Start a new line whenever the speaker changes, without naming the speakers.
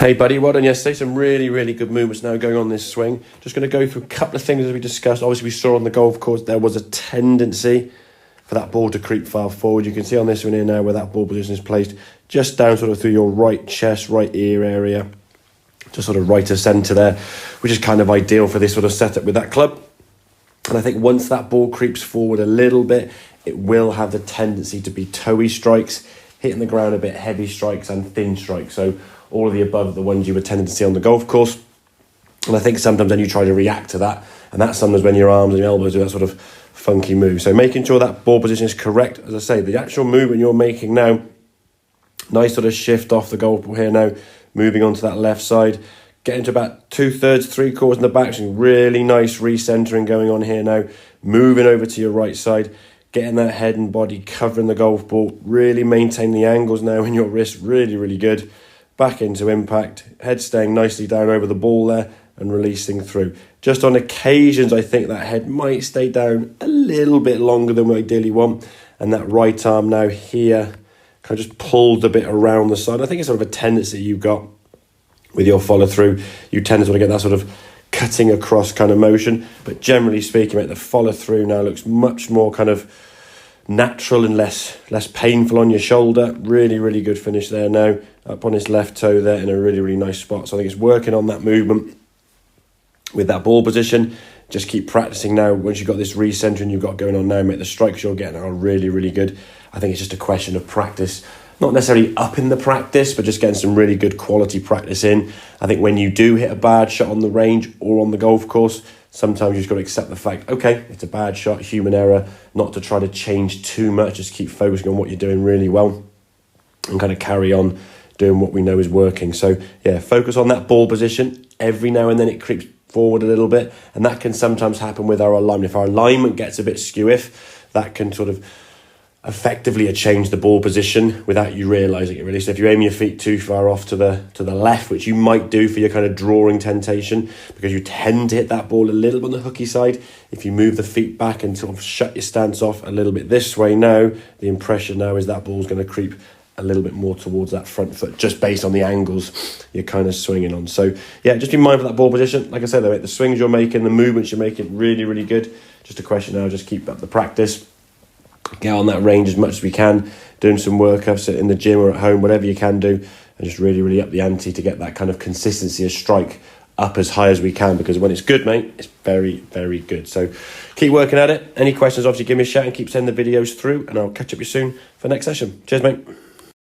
Hey buddy, well done yesterday. Some really good movements now going on this swing. Just going to go through a couple of things as we discussed. Obviously we saw on the golf course there was a tendency for that ball to creep far forward. You can see on this one here now where that ball position is placed just down sort of through your right chest, right ear area, just sort of right of centre there, which is kind of ideal for this sort of setup with that club. And I think once that ball creeps forward a little bit, it will have the tendency to be toey strikes, hitting the ground a bit, heavy strikes and thin strikes. So all of the above are the ones you would tend to see on the golf course. And I think sometimes then you try to react to that, and that's sometimes when your arms and your elbows do that sort of funky move. So making sure that ball position is correct. As I say, the actual movement you're making now, nice sort of shift off the golf ball here now, moving onto that left side, getting to about 2/3, 3/4 in the back, so really nice recentering going on here now, moving over to your right side, getting that head and body covering the golf ball, really maintain the angles now in your wrist, really good. Back into impact, head staying nicely down over the ball there and releasing through. Just on occasions, I think that head might stay down a little bit longer than we ideally want, and that right arm now here kind of just pulled a bit around the side. I think it's sort of a tendency you've got with your follow through. You tend to sort of get that sort of cutting across kind of motion, but generally speaking, mate, the follow through now looks much more kind of natural and less painful on your shoulder. Really good finish there now, up on his left toe there in a really nice spot. So I think it's working on that movement with that ball position. Just keep practicing now. Once you've got this recentering you've got going on now, mate, the strikes you're getting are really good. I think it's just a question of practice, not necessarily upping the practice, but just getting some really good quality practice in. I think when you do hit a bad shot on the range or on the golf course, sometimes you've just got to accept the fact, okay, it's a bad shot, human error, not to try to change too much, just keep focusing on what you're doing really well and kind of carry on doing what we know is working. So yeah, focus on that ball position. Every now and then it creeps forward a little bit, and that can sometimes happen with our alignment. If our alignment gets a bit skew-iff, that can sort of effectively change the ball position without you realising it really. So if you aim your feet too far off to the left, which you might do for your kind of drawing temptation, because you tend to hit that ball a little bit on the hooky side, if you move the feet back and sort of shut your stance off a little bit this way now, the impression now is that ball's going to creep a little bit more towards that front foot, just based on the angles you're kind of swinging on. So yeah, just be mindful of that ball position. Like I said, though, the swings you're making, the movements you're making, really good. Just a question now, just keep up the practice. Get on that range as much as we can, doing some workouts in the gym or at home, whatever you can do, and just really up the ante to get that kind of consistency of strike up as high as we can, because when it's good, mate, it's very good. So keep working at it. Any questions, obviously give me a shout and keep sending the videos through, and I'll catch up with you soon for the next session. Cheers, mate.